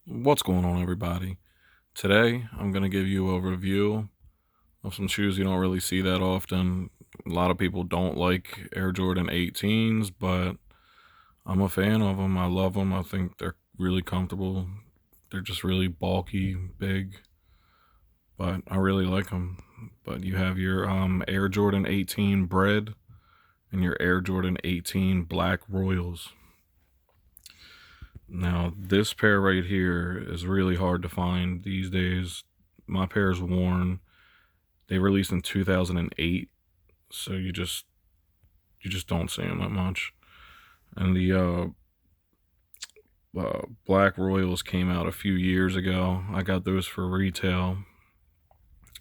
What's going on, everybody? Today, I'm going to give you a review of some shoes you don't really see that often. A lot of people don't like Air Jordan 18s, but I'm a fan of them. I love them. I think they're really comfortable. They're just really bulky, big, but I really like them. But you have your Air Jordan 18 Bred and your Air Jordan 18 Black Royals. Now, this pair right here is really hard to find these days. My pair is worn. They released in 2008, so you just don't see them that much. And the Black Royals came out a few years ago. I got those for retail,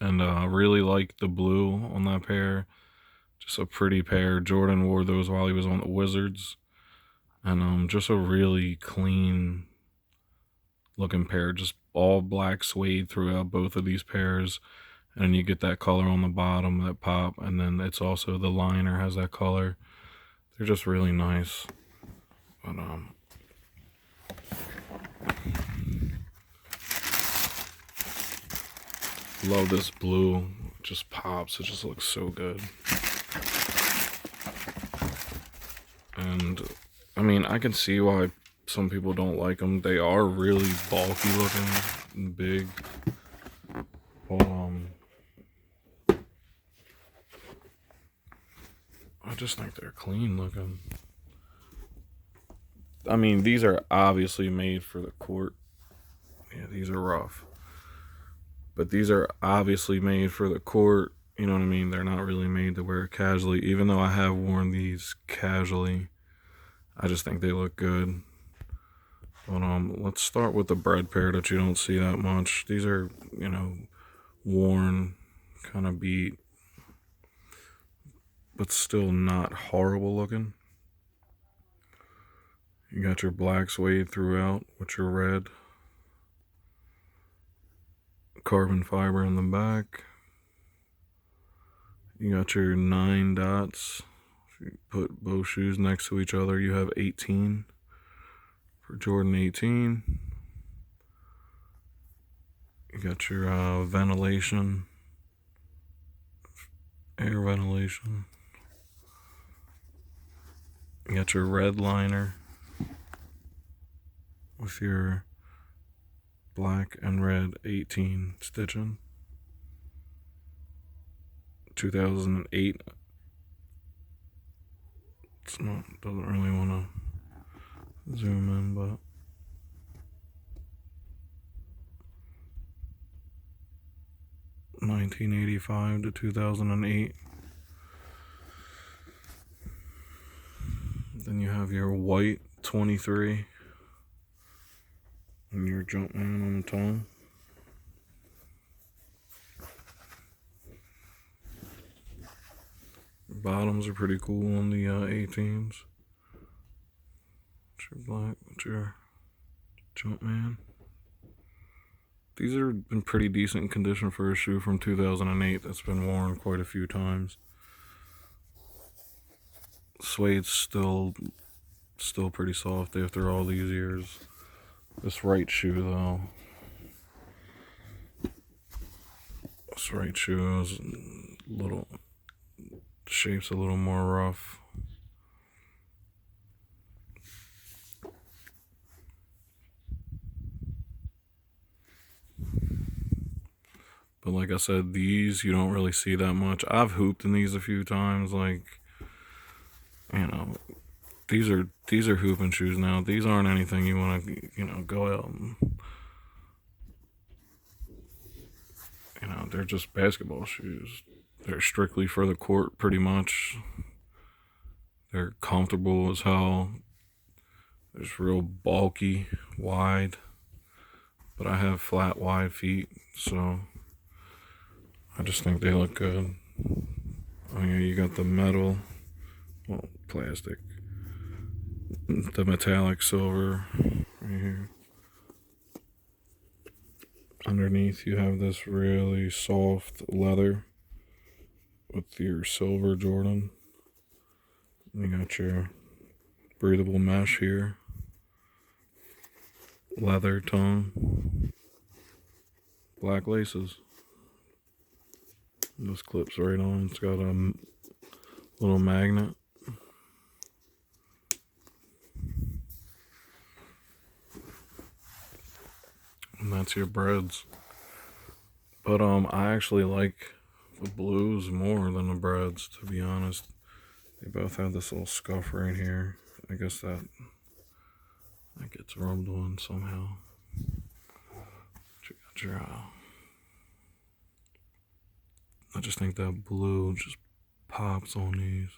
and I really like the blue on that pair. Just a pretty pair. Jordan wore those while he was on the Wizards, and just a really clean looking pair. Just all black suede throughout both of these pairs. And you get that color on the bottom, that pop, and then it's also the liner has that color. They're just really nice. But love this blue. It just pops. It just looks so good. And I mean, I can see why some people don't like them. They are really bulky looking and big. But I just think they're clean looking. I mean, these are obviously made for the court. Yeah, these are rough. But these are obviously made for the court. You know what I mean? They're not really made to wear casually. Even though I have worn these casually, I just think they look good. But let's start with the Bred pair that you don't see that much. These are, worn, kind of beat, but still not horrible looking. You got your black suede throughout with your red carbon fiber in the back. You got your 9 dots. If you put both shoes next to each other, you have 18 for Jordan 18. You got your ventilation, air ventilation. You got your red liner with your black and red 18 stitching. 2008. It's not, doesn't really want to zoom in, but (1985 to 2008). Then you have your white 23 and your Jumpman on the tongue. Bottoms are pretty cool on the 18s. It's your black, it's your Jumpman. These are in pretty decent condition for a shoe from 2008 that's been worn quite a few times. Suede's still pretty soft after all these years. This right shoe though. This right shoe is little shape's a little more rough. But like I said, these you don't really see that much. I've hooped in these a few times, like you know, these are hooping shoes now. These aren't anything you want to go out and they're just basketball shoes. They're strictly for the court, pretty much. They're comfortable as hell. They're just real bulky, wide. But I have flat, wide feet, so I just think they look good. Oh yeah, you got the metal, well, plastic, the metallic silver right here. Underneath, you have this really soft leather with your silver Jordan. You got your breathable mesh here. leather tongue, black laces. This clips right on. It's got a little magnet. And that's your Breds. But I actually like the blues more than the Breds, to be honest. They both have this little scuff right here. I guess that gets rubbed on somehow. I just think that blue just pops on these.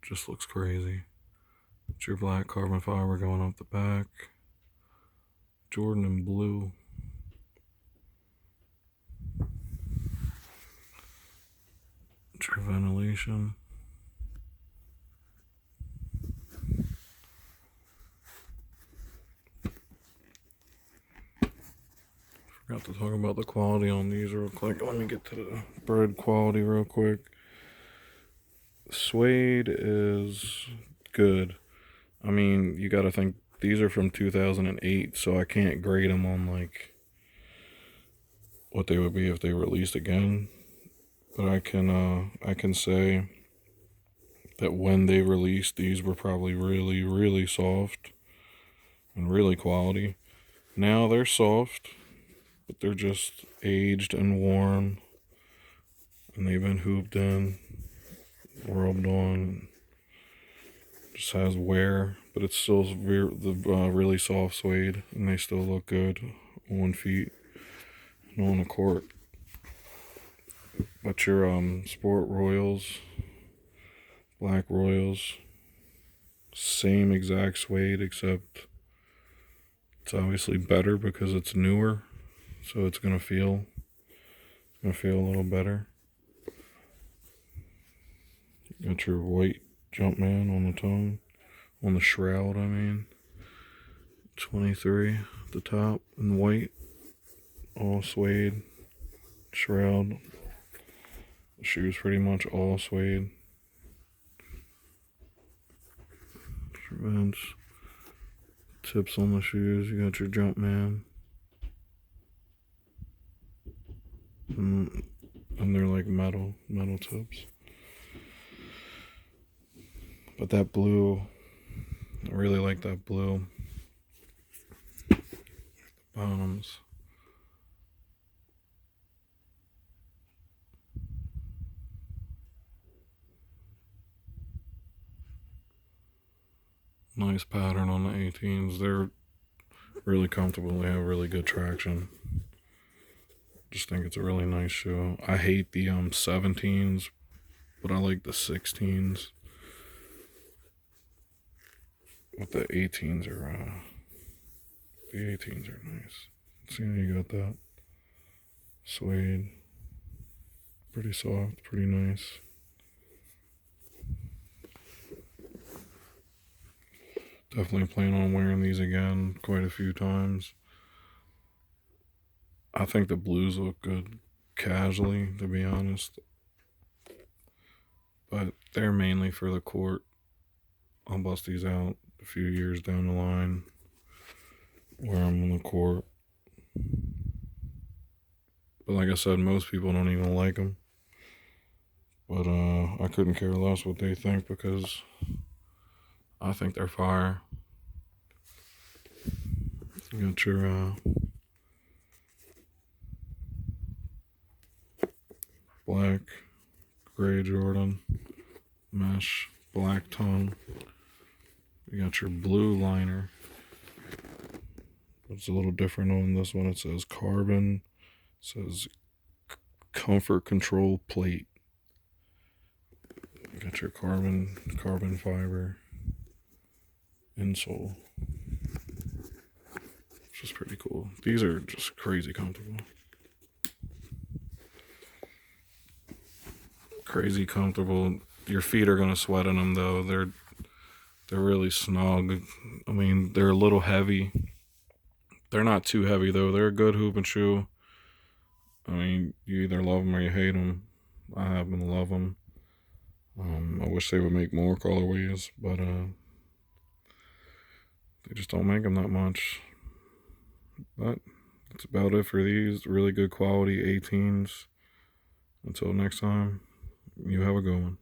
Just looks crazy. It's your black carbon fiber going up the back. Jordan in blue. It's your ventilation. Forgot to talk about the quality on these real quick. Let me get to the Bred quality real quick. Suede is good. I mean, you gotta think these are from 2008, so I can't grade them on like what they would be if they released again. But I can say that when they released, these were probably really, really soft and really quality. Now they're soft, but they're just aged and worn, and they've been hooped in, rubbed on. Just has wear, but it's still really soft suede, and they still look good on feet and on the court. But your Sport Royals, Black Royals, same exact suede, except it's obviously better because it's newer, so it's gonna feel a little better. You got your white Jumpman on the tongue, on the shroud, I mean. 23 at the top in white, all suede, shroud. The shoes pretty much all suede. Vents, tips on the shoes. You got your Jumpman, and they're like metal tips. But that blue, I really like that blue. Bottoms. Nice pattern on the 18s. They're really comfortable. They have really good traction. Just think it's a really nice shoe. I hate the 17s, but I like the 16s. But the 18s are nice. See how you got that suede. Pretty soft, pretty nice. Definitely plan on wearing these again quite a few times. I think the blues look good casually, to be honest. But they're mainly for the court. I'll bust these out a few years down the line, wear them on the court. But like I said, most people don't even like them. But I couldn't care less what they think because I think they're fire. You got your black, gray Jordan, mesh, black tongue. You got your blue liner. It's a little different on this one. It says carbon. It says comfort control plate. You got your carbon fiber insole, which is pretty cool. These are just crazy comfortable. Crazy comfortable. Your feet are gonna sweat in them though. They're really snug. I mean, they're a little heavy. They're not too heavy though. They're a good hooping shoe. I mean, you either love them or you hate them. I happen to love them. I wish they would make more colorways, but They just don't make them that much. But that's about it for these really good quality 18s. Until next time, you have a good one.